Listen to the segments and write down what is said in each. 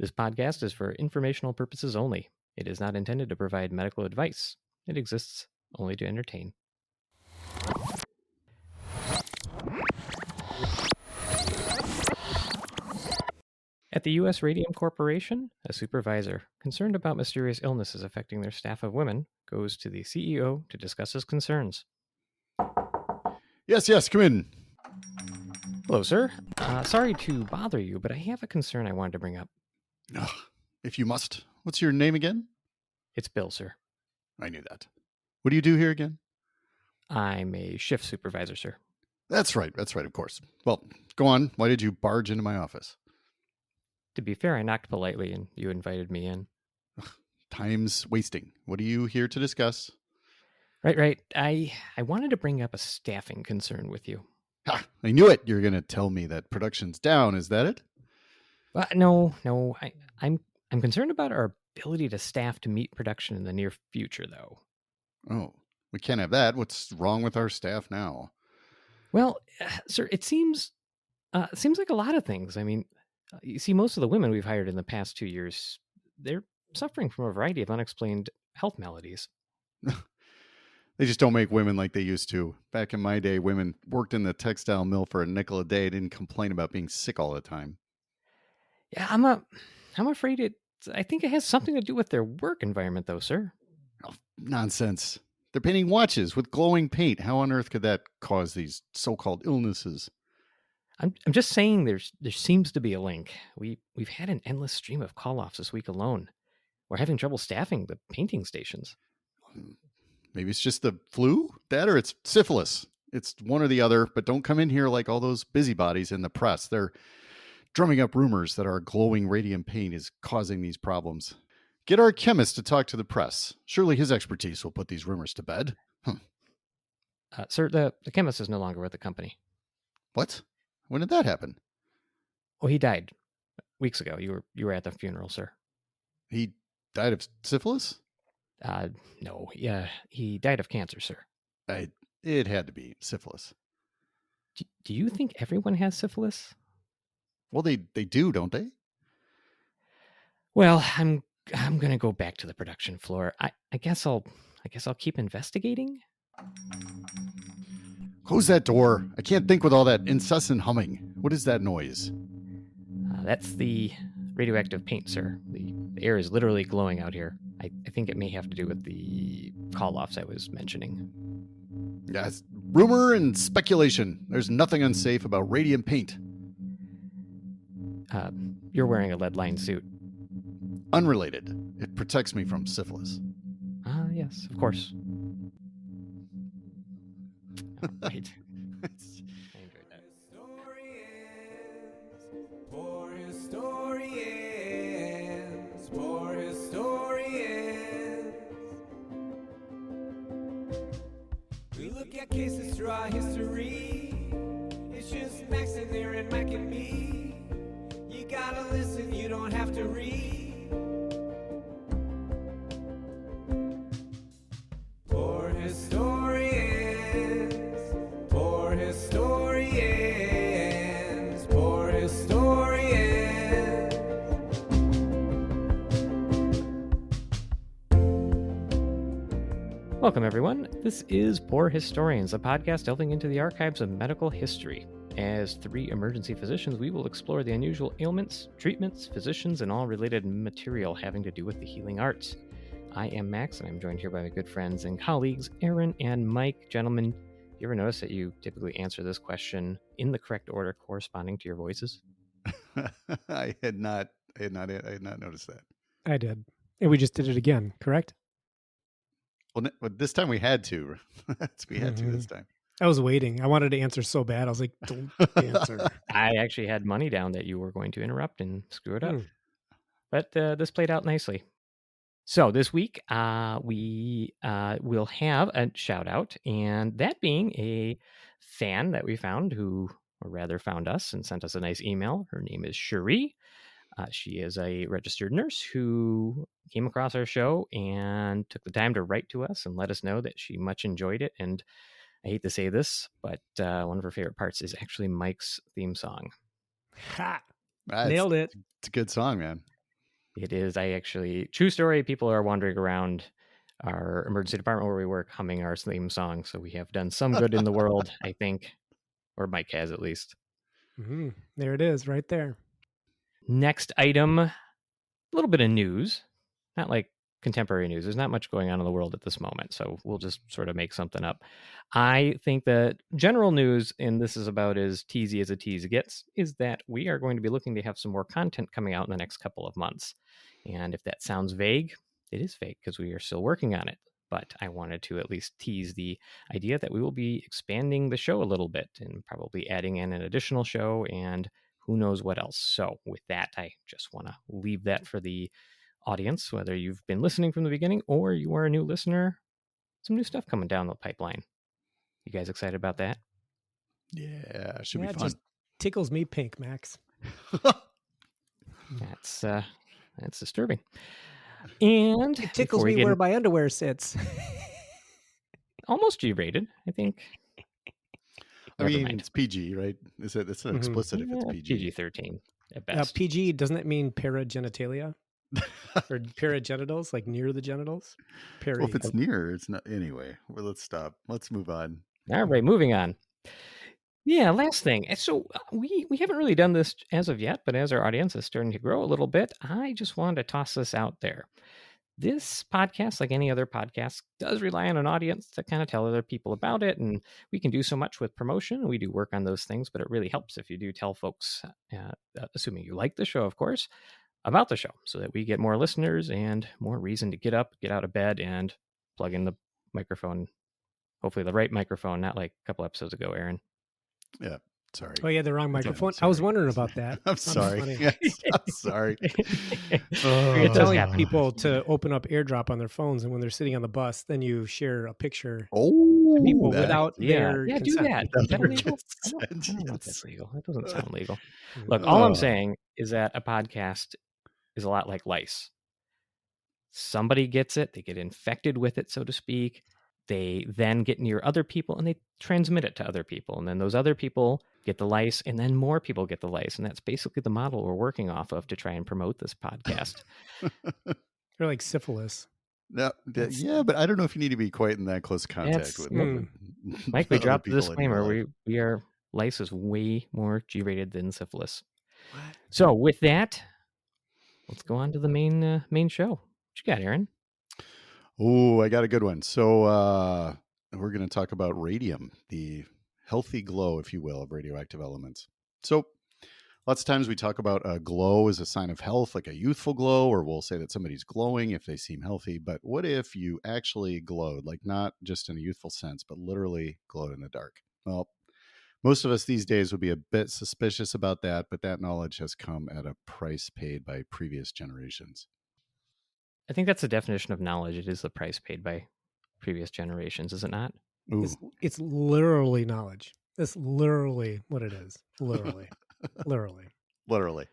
This podcast is for informational purposes only. It is not intended to provide medical advice. It exists only to entertain. At the U.S. Radium Corporation, a supervisor concerned about mysterious illnesses affecting their staff of women goes to the CEO to discuss his concerns. Yes, come in. Hello, sir. Sorry to bother you, but I have a concern I wanted to bring up. Ugh, if you must. What's your name again? It's Bill, sir. I knew that. What do you do here again? I'm a shift supervisor, sir. That's right, of course. Well, go on. Why did you barge into my office? To be fair, I knocked politely and you invited me in. Time's wasting. What are you here to discuss? Right. I wanted to bring up a staffing concern with you. Ha! I knew it. You're going to tell me that production's down. Is that it? No. I'm concerned about our ability to staff to meet production in the near future, though. Oh, we can't have that. What's wrong with our staff now? Well, sir, it seems like a lot of things. I mean, you see, most of the women we've hired in the past 2 years, they're suffering from a variety of unexplained health maladies. They just don't make women like they used to. Back in my day, women worked in the textile mill for a nickel a day, didn't complain about being sick all the time. Yeah, I'm afraid I think it has something to do with their work environment, though, sir. Oh, nonsense. They're painting watches with glowing paint. How on earth could that cause these so-called illnesses? I'm just saying there seems to be a link. We've had an endless stream of call-offs this week alone. We're having trouble staffing the painting stations. Maybe it's just the flu, that, or it's syphilis. It's one or the other, but don't come in here like all those busybodies in the press. They're drumming up rumors that our glowing radium paint is causing these problems. Get our chemist to talk to the press. Surely his expertise will put these rumors to bed. Sir, the chemist is no longer with the company. What? When did that happen? Oh, he died weeks ago. You were at the funeral, sir. He died of syphilis? No. Yeah, he died of cancer, sir. It had to be syphilis. Do you think everyone has syphilis? Well, they do, don't they? Well, I'm gonna go back to the production floor. I guess I'll keep investigating. Close that door. I can't think with all that incessant humming. What is that noise? That's the radioactive paint, sir. The air is literally glowing out here. I think it may have to do with the call-offs I was mentioning. Yes, rumor and speculation. There's nothing unsafe about radium paint. You're wearing a lead-lined suit. Unrelated. It protects me from syphilis. Yes, of course. Right. I enjoyed that. Poor historians. We look at cases throughout history. It's just Max in there and Mac and me. You gotta listen, you don't have to read. Poor historians. Poor historians. Poor historians. Welcome, everyone. This is Poor Historians, a podcast delving into the archives of medical history. As 3 emergency physicians, we will explore the unusual ailments, treatments, physicians, and all related material having to do with the healing arts. I am Max, and I'm joined here by my good friends and colleagues, Aaron and Mike. Gentlemen, you ever notice that you typically answer this question in the correct order corresponding to your voices? I had not noticed that. I did. And we just did it again, correct? Well, this time we had to. We had to this time. I was waiting. I wanted to answer so bad. I was like, don't answer. I actually had money down that you were going to interrupt and screw it up. But this played out nicely. So this week, we will have a shout out, and that being a fan that we found who, or rather found us and sent us a nice email. Her name is Curie. She is a registered nurse who came across our show and took the time to write to us and let us know that she much enjoyed it. And I hate to say this, but one of her favorite parts is actually Mike's theme song. Ha! Nailed it. It's a good song, man. It is. True story, people are wandering around our emergency department where we work humming our theme song. So we have done some good in the world, I think, or Mike has at least. There it is right there. Next item, a little bit of news, not like contemporary news. There's not much going on in the world at this moment, so we'll just sort of make something up. I think that general news, and this is about as teasy as a tease gets, is that we are going to be looking to have some more content coming out in the next couple of months. And if that sounds vague, it is vague because we are still working on it. But I wanted to at least tease the idea that we will be expanding the show a little bit and probably adding in an additional show and who knows what else. So with that, I just want to leave that for the audience, whether you've been listening from the beginning or you are a new listener. Some new stuff coming down the pipeline. You guys excited about that? Yeah, should be It fun. just tickles me pink, Max. That's disturbing. And It tickles before we me get where my underwear sits. almost G-rated, I think. I Never mean, mind. it's PG, right? It's not Mhm. explicit if it's Yeah, PG. PG-13 at best. PG, doesn't it mean paragenitalia? Or paragenitals, like near the genitals? Well, if it's near, it's not. Anyway, well, let's stop. Let's move on. All right, moving on. Yeah, last thing. So we haven't really done this as of yet, but as our audience is starting to grow a little bit, I just wanted to toss this out there. This podcast, like any other podcast, does rely on an audience to kind of tell other people about it. And we can do so much with promotion. We do work on those things, but it really helps if you do tell folks, assuming you like the show, of course, about the show so that we get more listeners and more reason to get up, get out of bed, and plug in the microphone. Hopefully the right microphone, not like a couple episodes ago, Aaron. Yeah. Sorry. Oh, yeah, the wrong microphone. I was wondering about that. I'm sorry. Yes, I'm sorry. It does Telling happen. people to open up AirDrop on their phones, and when they're sitting on the bus, then you share a picture Oh, to people that- without their Yeah, do consent. that. Is that Their illegal? I don't consent, know if yes. that's legal. That doesn't sound legal. Mhm. Look, all I'm saying is that a podcast is a lot like lice. Somebody gets it, they get infected with it, so to speak. They then get near other people and they transmit it to other people. And then those other people get the lice, and then more people get the lice. And that's basically the model we're working off of to try and promote this podcast. They're like syphilis. No, yeah, but I don't know if you need to be quite in that close contact with Mike, we other dropped the people in your disclaimer. life. We are lice is way more G-rated than syphilis. What? So with that, let's go on to the main show. What you got, Aaron? Oh, I got a good one. So we're going to talk about radium, the healthy glow, if you will, of radioactive elements. So lots of times we talk about a glow as a sign of health, like a youthful glow, or we'll say that somebody's glowing if they seem healthy. But what if you actually glowed, like not just in a youthful sense, but literally glowed in the dark? Well, most of us these days would be a bit suspicious about that, but that knowledge has come at a price paid by previous generations. I think that's the definition of knowledge. It is the price paid by previous generations, is it not? Ooh. It's literally knowledge. That's literally what it is. Literally. Literally.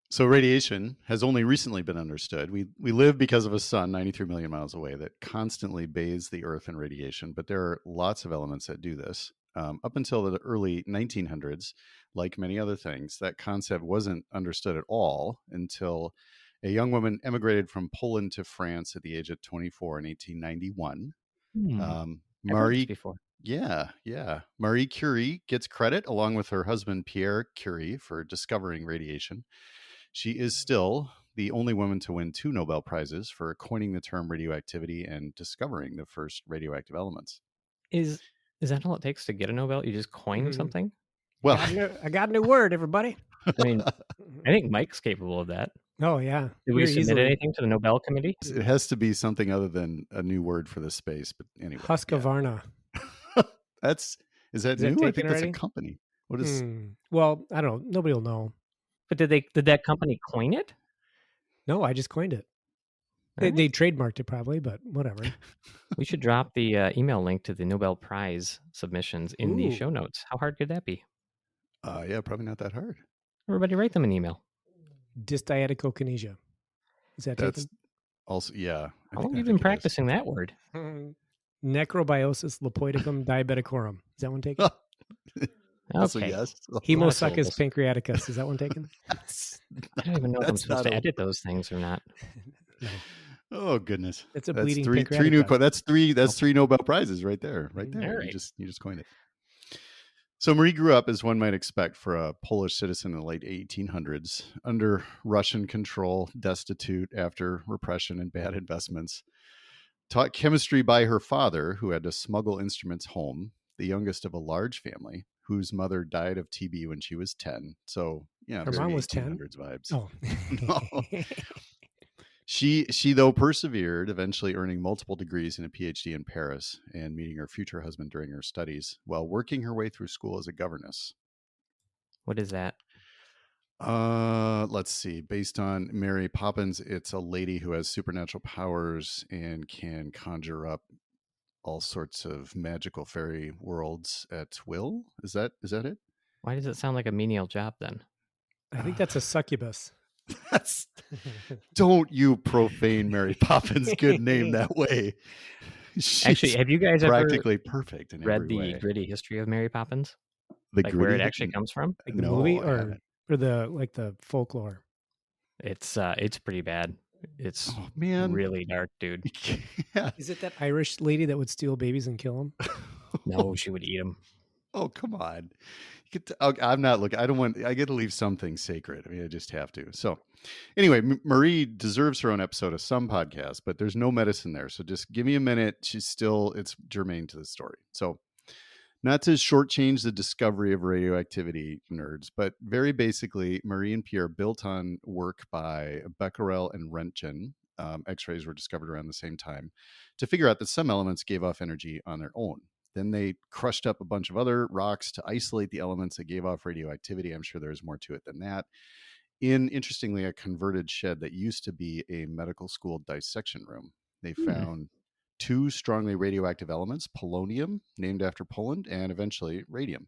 So radiation has only recently been understood. We live because of a sun 93 million miles away that constantly bathes the Earth in radiation, but there are lots of elements that do this. Up until the early 1900s, like many other things, that concept wasn't understood at all until a young woman emigrated from Poland to France at the age of 24 in 1891. I've heard this before. Yeah. Marie Curie gets credit along with her husband, Pierre Curie, for discovering radiation. She is still the only woman to win 2 Nobel Prizes for coining the term radioactivity and discovering the first radioactive elements. Is that all it takes to get a Nobel? You just coin something? Well, I got a new word, everybody. I mean, I think Mike's capable of that. Oh, yeah. Did we submit anything to the Nobel Committee? It has to be something other than a new word for the space. But anyway. Husqvarna. Is that new? I think that's a company. What is? Well, I don't know. Nobody will know. But did that company coin it? No, I just coined it. They trademarked it probably, but whatever. We should drop the email link to the Nobel Prize submissions in the show notes. How hard could that be? Yeah, probably not that hard. Everybody write them an email. Dysdiadochokinesia. Is that taken? Also, yeah. How long have you been practicing that word? Necrobiosis lipoidicum diabeticorum. Is that one taken? Also, Okay. yes. Hemosuchus syllables. pancreaticus. Is that one taken? I don't even know if I'm That's supposed to not a- edit those things or not. No. Oh goodness. It's a That's bleeding three pancreatic new duct. that's three Nobel Prizes right there. Right Mhm. there. All You right. just coined it. So Marie grew up, as one might expect for a Polish citizen in the late 1800s, under Russian control, destitute after repression and bad investments. Taught chemistry by her father, who had to smuggle instruments home, the youngest of a large family, whose mother died of TB when she was 10. So, yeah, Her very mom was 10. 1800s vibes. Oh. No. She though persevered, eventually earning multiple degrees and a PhD in Paris and meeting her future husband during her studies while working her way through school as a governess. What is that? Let's see. Based on Mary Poppins, it's a lady who has supernatural powers and can conjure up all sorts of magical fairy worlds at will. Is that it? Why does it sound like a menial job then? I think that's a succubus. That's don't you profane Mary Poppins' good name that way. Actually, She's have you guys ever practically perfect in read every the way. gritty history of Mary Poppins? The Like where it gritty actually comes from? Like the No, movie I or haven't. the folklore. It's pretty bad. It's Oh man, really dark, dude. Yeah. Is it that Irish lady that would steal babies and kill them? No, she would eat them. Oh come on. I'm not looking. I don't want. I get to leave something sacred. I mean, I just have to. So, anyway, Marie deserves her own episode of some podcast, but there's no medicine there. So just give me a minute. It's germane to the story. So, not to shortchange the discovery of radioactivity, nerds, but very basically, Marie and Pierre built on work by Becquerel and Röntgen. X-rays were discovered around the same time to figure out that some elements gave off energy on their own. Then they crushed up a bunch of other rocks to isolate the elements that gave off radioactivity. I'm sure there's more to it than that. In, interestingly, a converted shed that used to be a medical school dissection room. They found two strongly radioactive elements, polonium, named after Poland, and eventually radium.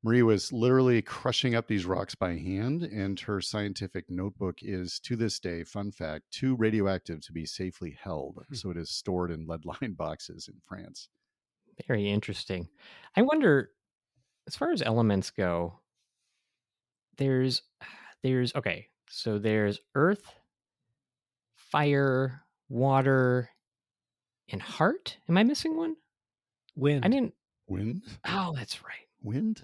Marie was literally crushing up these rocks by hand, and her scientific notebook is, to this day, fun fact, too radioactive to be safely held. So it is stored in lead-lined boxes in France. Very interesting. I wonder, as far as elements go, there's okay, so there's earth, fire, water, and heart. Am I missing one? Wind. I didn't. Wind? Oh, that's right. Wind?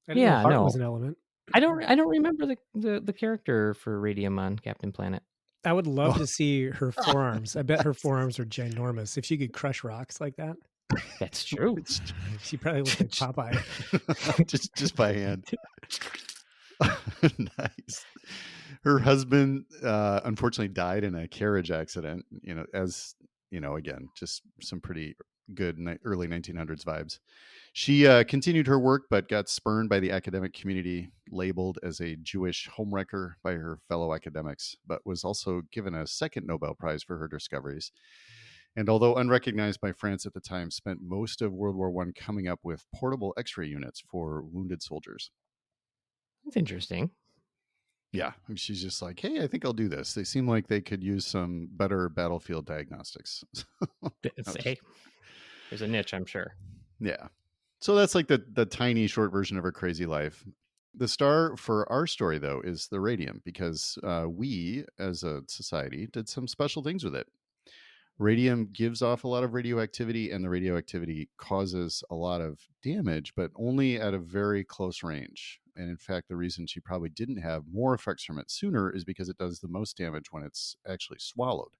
I didn't know Yeah, heart no. was an element. I don't remember the character for Radium on Captain Planet. I would love to see her forearms. I bet her forearms are ginormous. If she could crush rocks like that, That's true. she probably looked like Popeye. just by hand. Nice. Her husband unfortunately died in a carriage accident, as again, just some pretty good early 1900s vibes. She continued her work but got spurned by the academic community, labeled as a Jewish homewrecker by her fellow academics, but was also given a second Nobel Prize for her discoveries. And although unrecognized by France at the time, spent most of World War I coming up with portable X-ray units for wounded soldiers. That's interesting. Yeah, she's just like, hey, I think I'll do this. They seem like they could use some better battlefield diagnostics. Hey, there's a niche, I'm sure. Yeah. So that's like the tiny short version of her crazy life. The star for our story, though, is the radium, because we, as a society, did some special things with it. Radium gives off a lot of radioactivity, and the radioactivity causes a lot of damage, but only at a very close range. And in fact, the reason she probably didn't have more effects from it sooner is because it does the most damage when it's actually swallowed.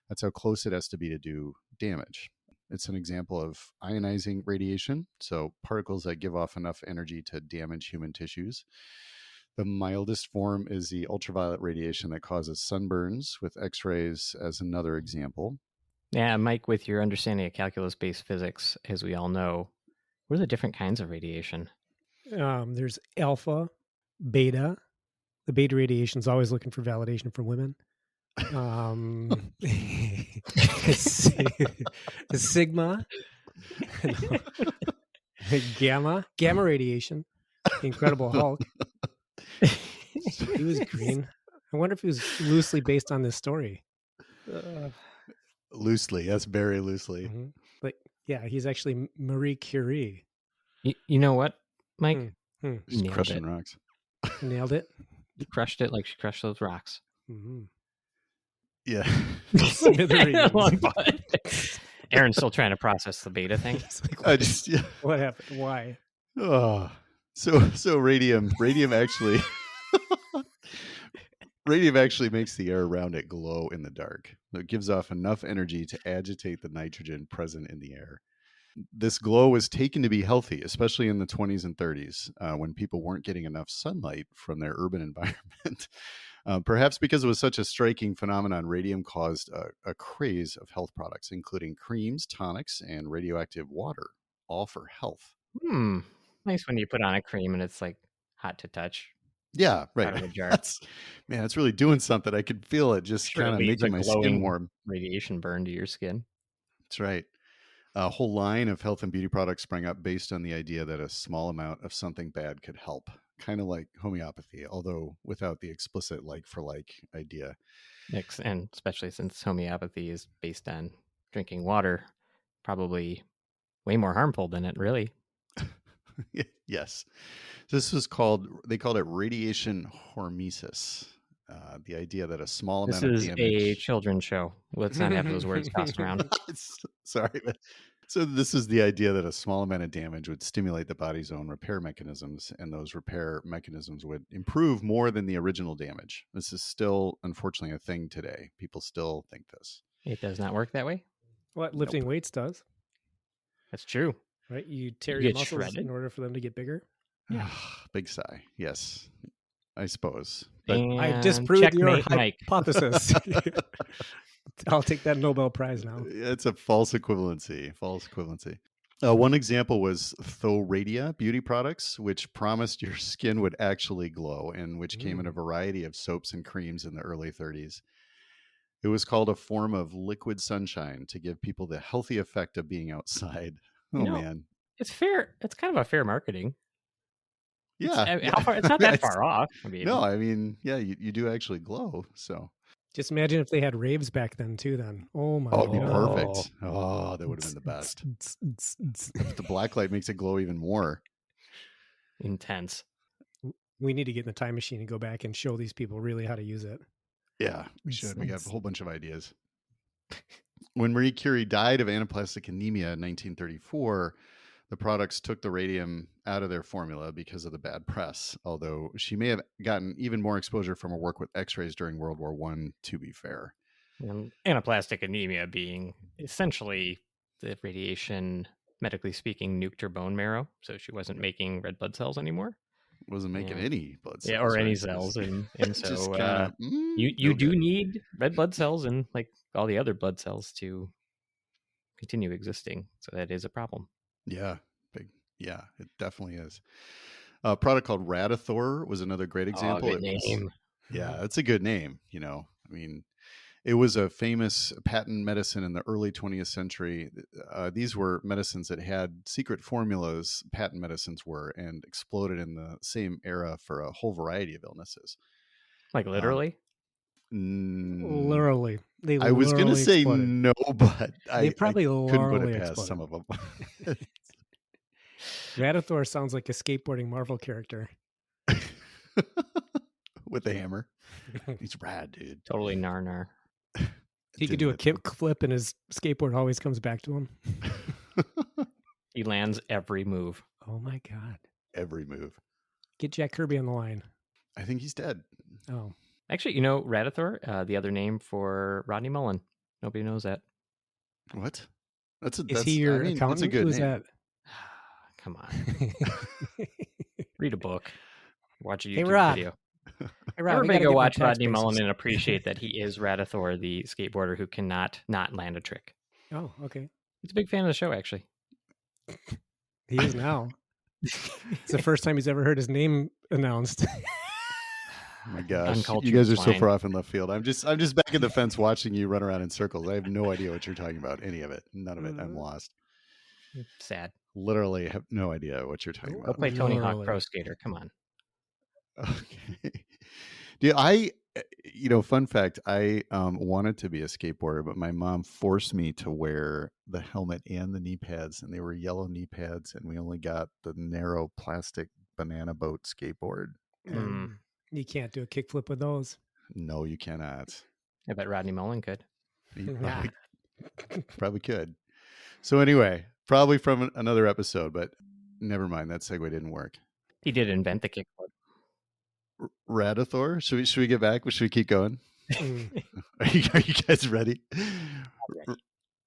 That's how close it has to be to do damage. It's an example of ionizing radiation, so particles that give off enough energy to damage human tissues. The mildest form is the ultraviolet radiation that causes sunburns, with X-rays as another example. Yeah, Mike, with your understanding of calculus-based physics, as we all know, what are the different kinds of radiation? There's alpha, beta. The beta radiation is always looking for validation from women. Sigma, gamma radiation, the Incredible Hulk. He was green. I wonder if he was loosely based on this story. Loosely, yes, very loosely. Mm-hmm. But yeah, he's actually Marie Curie. You know what? Mike. She's Nailed crushing it. rocks. Nailed it. You crushed it like she crushed those rocks. Mm-hmm. Yeah. Smithereens. Aaron's still trying to process the beta thing. Like, yeah. what happened? Why? Oh, so radium actually radium actually makes the air around it glow in the dark. It gives off enough energy to agitate the nitrogen present in the air. This glow was taken to be healthy, especially in the 20s and 30s, when people weren't getting enough sunlight from their urban environment. Perhaps because it was such a striking phenomenon, radium caused a craze of health products, including creams, tonics, and radioactive water, all for health. Nice when you put on a cream and it's like hot to touch. Yeah, right. Out of a jar. That's really doing something. I could feel it just kind of making my skin warm. Radiation burn to your skin. That's right. A whole line of health and beauty products sprang up based on the idea that a small amount of something bad could help, kind of like homeopathy, although without the explicit like for like idea. And especially since homeopathy is based on drinking water, probably way more harmful than it really. Yes. This was they called it radiation hormesis. The idea that a small amount of damage. This is a children's show. Let's not have those words tossed around. Sorry. So this is the idea that a small amount of damage would stimulate the body's own repair mechanisms, and those repair mechanisms would improve more than the original damage. This is still, unfortunately, a thing today. People still think this. It does not work that way? What lifting weights does. That's true. Right? You tear your muscles shredded in order for them to get bigger. Yeah. Big sigh. Yes, I suppose. But I disproved your hypothesis. I'll take that Nobel Prize now. It's a false equivalency. One example was Thoradia beauty products, which promised your skin would actually glow and which came in a variety of soaps and creams in the early 30s. It was called a form of liquid sunshine to give people the healthy effect of being outside. Man. It's fair. It's kind of a fair marketing. Yeah. It's not that far off. You do actually glow. So just imagine if they had raves back then too. Then, oh my! It'd be perfect. Oh, that would have been the best. The black light makes it glow even more intense. We need to get in the time machine and go back and show these people really how to use it. Yeah, we should. We got a whole bunch of ideas. When Marie Curie died of anaplastic anemia in 1934. The products took the radium out of their formula because of the bad press, although she may have gotten even more exposure from her work with X-rays during World War I, to be fair. Anaplastic anemia being essentially the radiation, medically speaking, nuked her bone marrow, so she wasn't making red blood cells anymore. Wasn't making any blood cells. Yeah, or any cells. And so you do need red blood cells and like all the other blood cells to continue existing. So that is a problem. Yeah, yeah, it definitely is. A product called Radithor was another great example. Good name. Yeah, it's a good name. It was a famous patent medicine in the early 20th century. These were medicines that had secret formulas, patent medicines were, and exploded in the same era for a whole variety of illnesses. Like literally? Literally. I was going to say exploded. No, but I probably couldn't put it past some of them. Radithor sounds like a skateboarding Marvel character. With a hammer. He's rad, dude. Totally nar. He could do a kick flip and his skateboard always comes back to him. He lands every move. Oh my God. Every move. Get Jack Kirby on the line. I think he's dead. Oh. Actually, Radithor, the other name for Rodney Mullen. Nobody knows that. What? Is he your accountant? That's a good Who's name. that? Come on. Read a book. Watch a YouTube video. Hey, Rob, everybody go watch Rodney Mullen and appreciate that he is Radithor, the skateboarder who cannot not land a trick. Oh, okay. He's a big fan of the show, actually. He is now. It's the first time he's ever heard his name announced. Oh my gosh, you guys are so far off in left field. I'm just back in the fence watching you run around in circles. I have no idea what you're talking about. Any of it. None of it. I'm lost. Sad. Literally have no idea what you're talking about. Go play Tony Hawk Pro Skater. Come on. Okay. Dude, I Fun fact, I wanted to be a skateboarder, but my mom forced me to wear the helmet and the knee pads, and they were yellow knee pads, and we only got the narrow plastic banana boat skateboard. And you can't do a kickflip with those. No, you cannot. I bet Rodney Mullen could. He probably could. So anyway, probably from another episode, but never mind. That segue didn't work. He did invent the kickflip. Radathor? Should we get back? Should we keep going? Are you guys ready?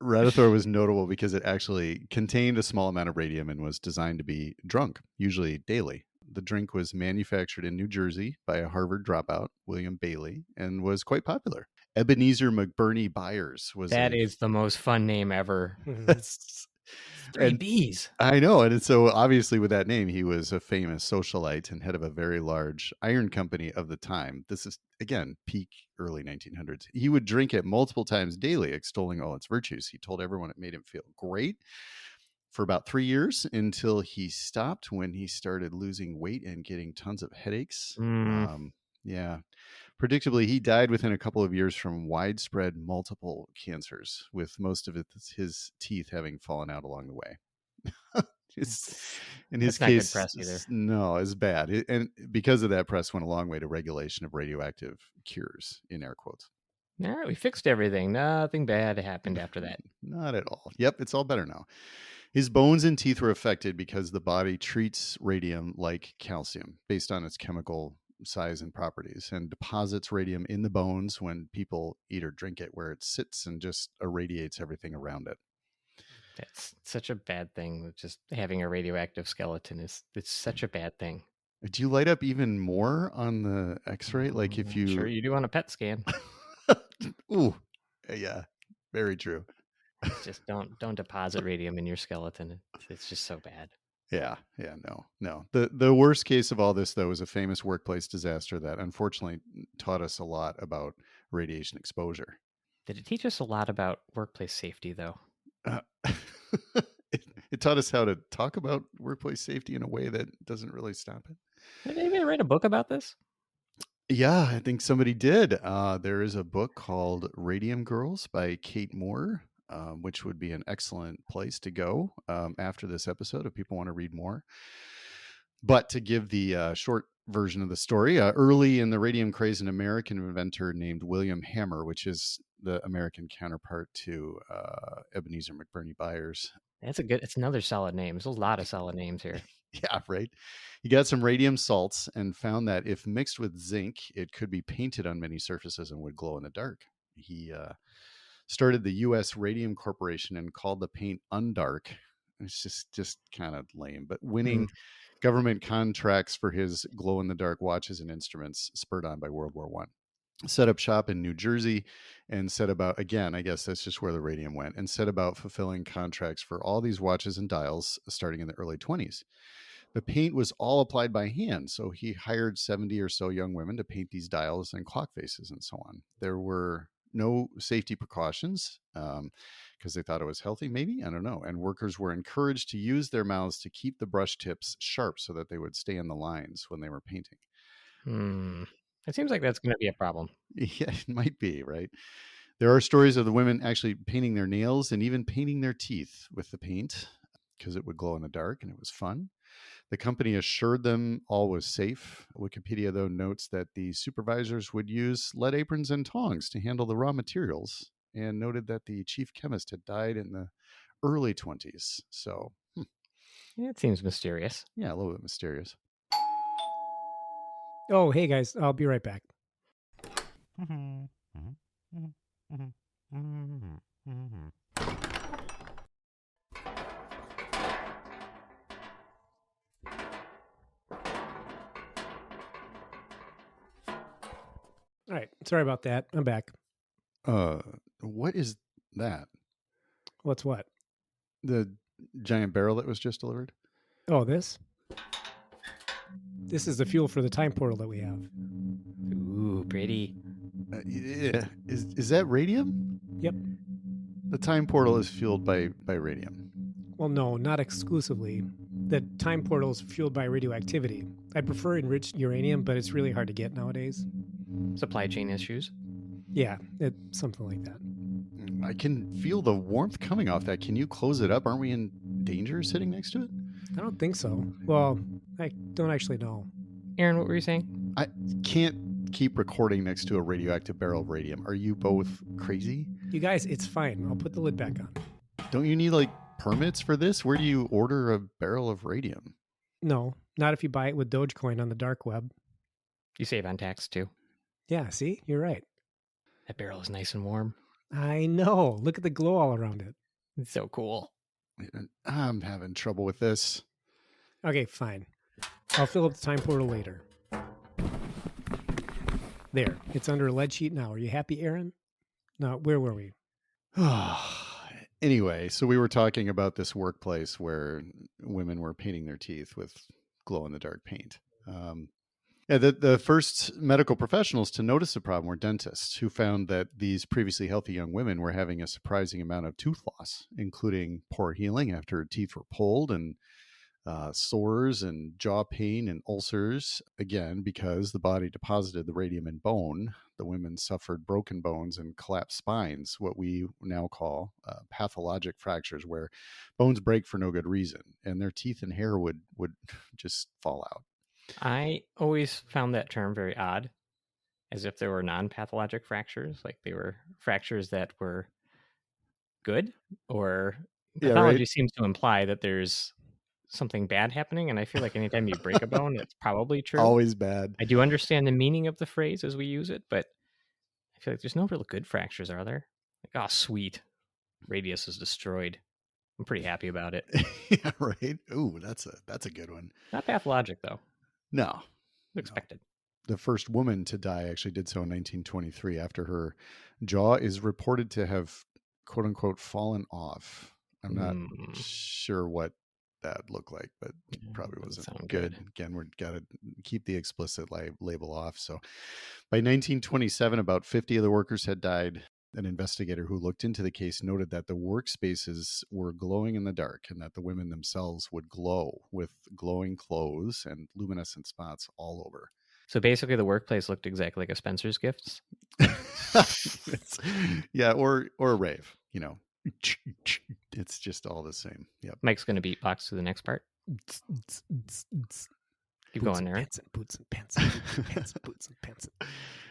Radathor was notable because it actually contained a small amount of radium and was designed to be drunk, usually daily. The drink was manufactured in New Jersey by a Harvard dropout, William Bailey, and was quite popular. Ebenezer McBurney Byers was That is the most fun name ever. Three B's. I know. And so obviously with that name, he was a famous socialite and head of a very large iron company of the time. This is, again, peak early 1900s. He would drink it multiple times daily, extolling all its virtues. He told everyone it made him feel great for about 3 years until he stopped when he started losing weight and getting tons of headaches. Yeah. Predictably, he died within a couple of years from widespread multiple cancers, with most of his teeth having fallen out along the way. In his case, not good press either. No, it's bad. And because of that, press went a long way to regulation of radioactive cures, in air quotes. All right, we fixed everything. Nothing bad happened after that. Not at all. Yep, it's all better now. His bones and teeth were affected because the body treats radium like calcium based on its chemical size and properties, and deposits radium in the bones when people eat or drink it, where it sits and just irradiates everything around it. That's such a bad thing. Just having a radioactive skeleton it's such a bad thing. Do you light up even more on the X-ray? Like if you Sure you do on a PET scan. Ooh, yeah, very true. Just don't deposit radium in your skeleton. It's just so bad. Yeah, no. The worst case of all this, though, is a famous workplace disaster that unfortunately taught us a lot about radiation exposure. Did it teach us a lot about workplace safety, though? It taught us how to talk about workplace safety in a way that doesn't really stop it. Did anybody write a book about this? Yeah, I think somebody did. There is a book called Radium Girls by Kate Moore, which would be an excellent place to go after this episode if people want to read more. But to give the short version of the story, early in the radium craze, an American inventor named William Hammer, which is the American counterpart to Ebenezer McBurney Byers. It's another solid name. There's a lot of solid names here. Yeah, right. He got some radium salts and found that if mixed with zinc, it could be painted on many surfaces and would glow in the dark. He started the U.S. Radium Corporation and called the paint Undark. It's just kind of lame, but winning government contracts for his glow-in-the-dark watches and instruments spurred on by World War I. Set up shop in New Jersey and set about, again, I guess that's just where the radium went, and set about fulfilling contracts for all these watches and dials starting in the early 1920s. The paint was all applied by hand, so he hired 70 or so young women to paint these dials and clock faces and so on. There were no safety precautions because they thought it was healthy, maybe, I don't know. And workers were encouraged to use their mouths to keep the brush tips sharp so that they would stay in the lines when they were painting. It seems like that's going to be a problem. Yeah, it might be, right? There are stories of the women actually painting their nails and even painting their teeth with the paint because it would glow in the dark and it was fun. The company assured them all was safe. Wikipedia, though, notes that the supervisors would use lead aprons and tongs to handle the raw materials, and noted that the chief chemist had died in the early 1920s. So, Yeah, it seems mysterious. Yeah, a little bit mysterious. Oh, hey guys, I'll be right back. All right, sorry about that. I'm back. What is that? What's what? The giant barrel that was just delivered? Oh, this? This is the fuel for the time portal that we have. Ooh, pretty. Yeah. Is that radium? Yep. The time portal is fueled by radium. Well, no, not exclusively. The time portal is fueled by radioactivity. I prefer enriched uranium, but it's really hard to get nowadays. Supply chain issues. Yeah, something like that. I can feel the warmth coming off that. Can you close it up? Aren't we in danger sitting next to it? I don't think so. Well, I don't actually know. Aaron, what were you saying? I can't keep recording next to a radioactive barrel of radium. Are you both crazy? You guys, it's fine. I'll put the lid back on. Don't you need like permits for this? Where do you order a barrel of radium? No, not if you buy it with Dogecoin on the dark web. You save on tax too. Yeah, see? You're right. That barrel is nice and warm. I know. Look at the glow all around it. It's so cool. I'm having trouble with this. Okay, fine. I'll fill up the time portal later. There. It's under a lead sheet now. Are you happy, Aaron? No, where were we? Anyway, so we were talking about this workplace where women were painting their teeth with glow-in-the-dark paint. The first medical professionals to notice the problem were dentists, who found that these previously healthy young women were having a surprising amount of tooth loss, including poor healing after teeth were pulled, and sores and jaw pain and ulcers. Again, because the body deposited the radium in bone, the women suffered broken bones and collapsed spines, what we now call pathologic fractures, where bones break for no good reason, and their teeth and hair would just fall out. I always found that term very odd, as if there were non-pathologic fractures, like they were fractures that were good, or pathology seems to imply that there's something bad happening, and I feel like anytime you break a bone, it's probably true. Always bad. I do understand the meaning of the phrase as we use it, but I feel like there's no real good fractures, are there? Like, oh, sweet, radius is destroyed. I'm pretty happy about it. Yeah, right. Ooh, that's a good one. Not pathologic though. No, expected. The first woman to die actually did so in 1923 after her jaw is reported to have, quote unquote, fallen off. I'm not sure what that looked like, but probably wasn't good. Again, we've got to keep the explicit label off. So by 1927, about 50 of the workers had died. An investigator who looked into the case noted that the workspaces were glowing in the dark and that the women themselves would glow with glowing clothes and luminescent spots all over. So basically the workplace looked exactly like a Spencer's Gifts. Yeah, or a rave, you know. It's just all the same. Yep. Mike's going to beatbox to the next part. Keep going, Aaron. Boots and pants, boots and pants.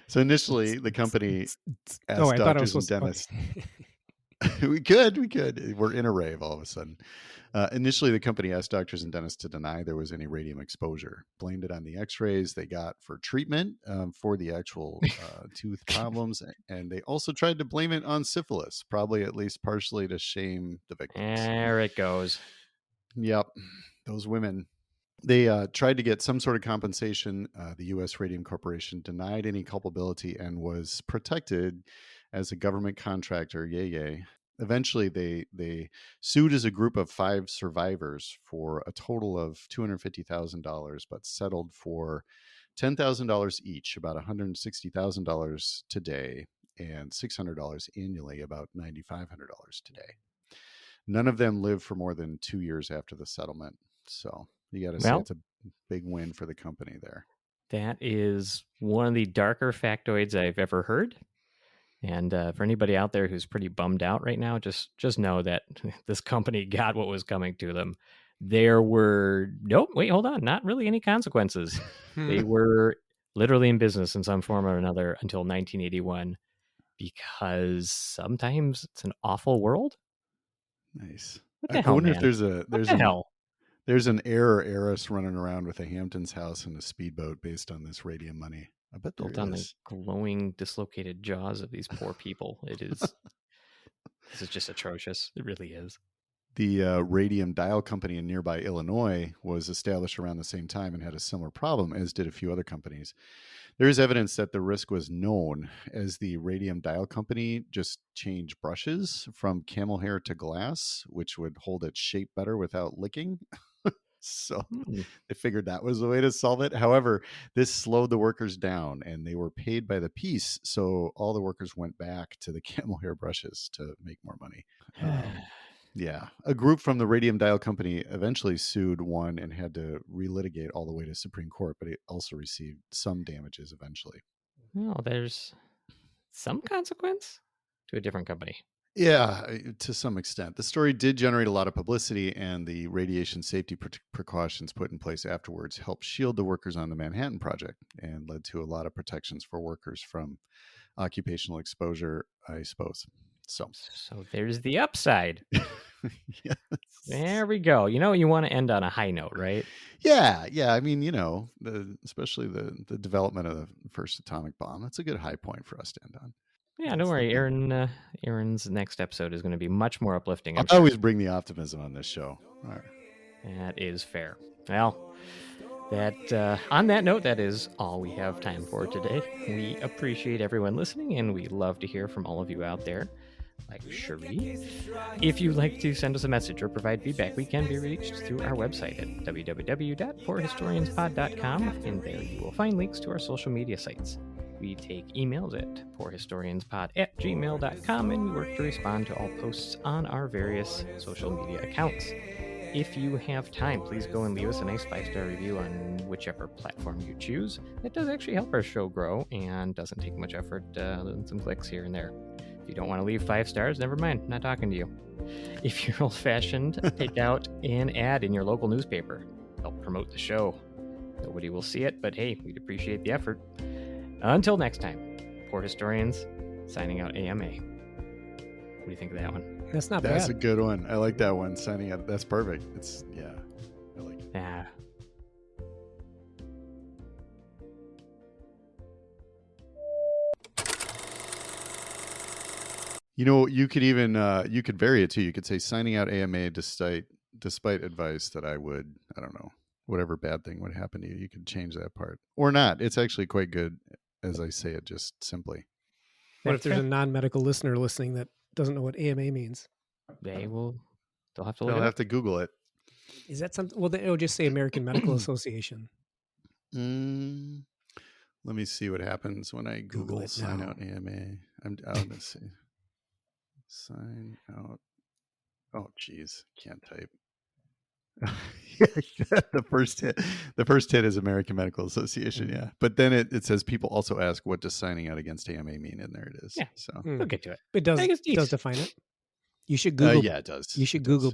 So initially, the company asked I thought it was doctors and dentists. We could. We're in a rave all of a sudden. Initially, the company asked doctors and dentists to deny there was any radium exposure, blamed it on the x-rays they got for treatment for the actual tooth problems. And they also tried to blame it on syphilis, probably at least partially to shame the victims. There it goes. Yep. Those women. They tried to get some sort of compensation. The U.S. Radium Corporation denied any culpability and was protected as a government contractor. Yay. Eventually, they sued as a group of 5 survivors for a total of $250,000, but settled for $10,000 each, about $160,000 today, and $600 annually, about $9,500 today. None of them lived for more than 2 years after the settlement. So you got to say it's a big win for the company there. That is one of the darker factoids I've ever heard. And for anybody out there who's pretty bummed out right now, just know that this company got what was coming to them. There were not really any consequences. They were literally in business in some form or another until 1981, because sometimes it's an awful world. Nice. I wonder if there's an heiress running around with a Hamptons house and a speedboat based on this radium money. I bet there built on the glowing, dislocated jaws of these poor people. This is just atrocious. It really is. The Radium Dial Company in nearby Illinois was established around the same time and had a similar problem, as did a few other companies. There is evidence that the risk was known, as the Radium Dial Company just changed brushes from camel hair to glass, which would hold its shape better without licking. So they figured that was the way to solve it. However, this slowed the workers down, and they were paid by the piece. So all the workers went back to the camel hair brushes to make more money. Yeah. A group from the Radium Dial Company eventually sued one and had to relitigate all the way to Supreme Court, but it also received some damages eventually. Well, there's some consequence to a different company. Yeah, to some extent. The story did generate a lot of publicity, and the radiation safety precautions put in place afterwards helped shield the workers on the Manhattan Project and led to a lot of protections for workers from occupational exposure, I suppose. So there's the upside. yes. There we go. You want to end on a high note, right? Yeah. I mean, especially the development of the first atomic bomb. That's a good high point for us to end on. Yeah, don't worry. Aaron's next episode is going to be much more uplifting. I always bring the optimism on this show. All right. That is fair. Well, on that note, that is all we have time for today. We appreciate everyone listening, and we love to hear from all of you out there, like Curie. If you'd like to send us a message or provide feedback, we can be reached through our website at www.poorhistorianspod.com, and there you will find links to our social media sites. We take emails at poorhistorianspod@gmail.com, and we work to respond to all posts on our various social media accounts. If you have time, please go and leave us a nice 5-star review on whichever platform you choose. It does actually help our show grow and doesn't take much effort other than some clicks here and there. If you don't want to leave 5 stars, never mind, I'm not talking to you. If you're old-fashioned, take out an ad in your local newspaper. Help promote the show. Nobody will see it, but hey, we'd appreciate the effort. Until next time, Poor Historians, signing out AMA. What do you think of that one? That's not bad. That's a good one. I like that one. Signing out. That's perfect. I like it. Yeah. You could even you could vary it too. You could say signing out AMA despite advice that I don't know, whatever bad thing would happen to you. You could change that part or not. It's actually quite good as I say it just simply. What if there's a non-medical listener listening that doesn't know what AMA means? They'll have to They'll have to Google it. Is that something? Well, it'll just say American Medical Association. Let me see what happens when I Google sign out AMA. Let's see. Sign out. Oh, geez. Can't type. The first hit is American Medical Association. Yeah. But then it says people also ask, what does signing out against AMA mean? And there it is. Yeah. So we'll get to it. It does define it. You should Google. Yeah, it does. You should Google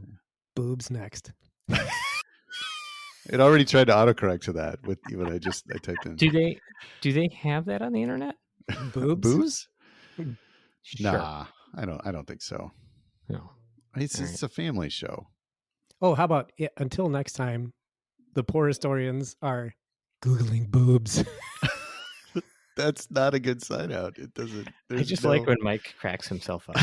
boobs next. It already tried to autocorrect to that with even I typed in. Do they have that on the internet? Boobs? Sure. Nah, I don't think so. No. It's a family show. Oh, how about until next time, the Poor Historians are Googling boobs. That's not a good sign out. It doesn't. I just like when Mike cracks himself up.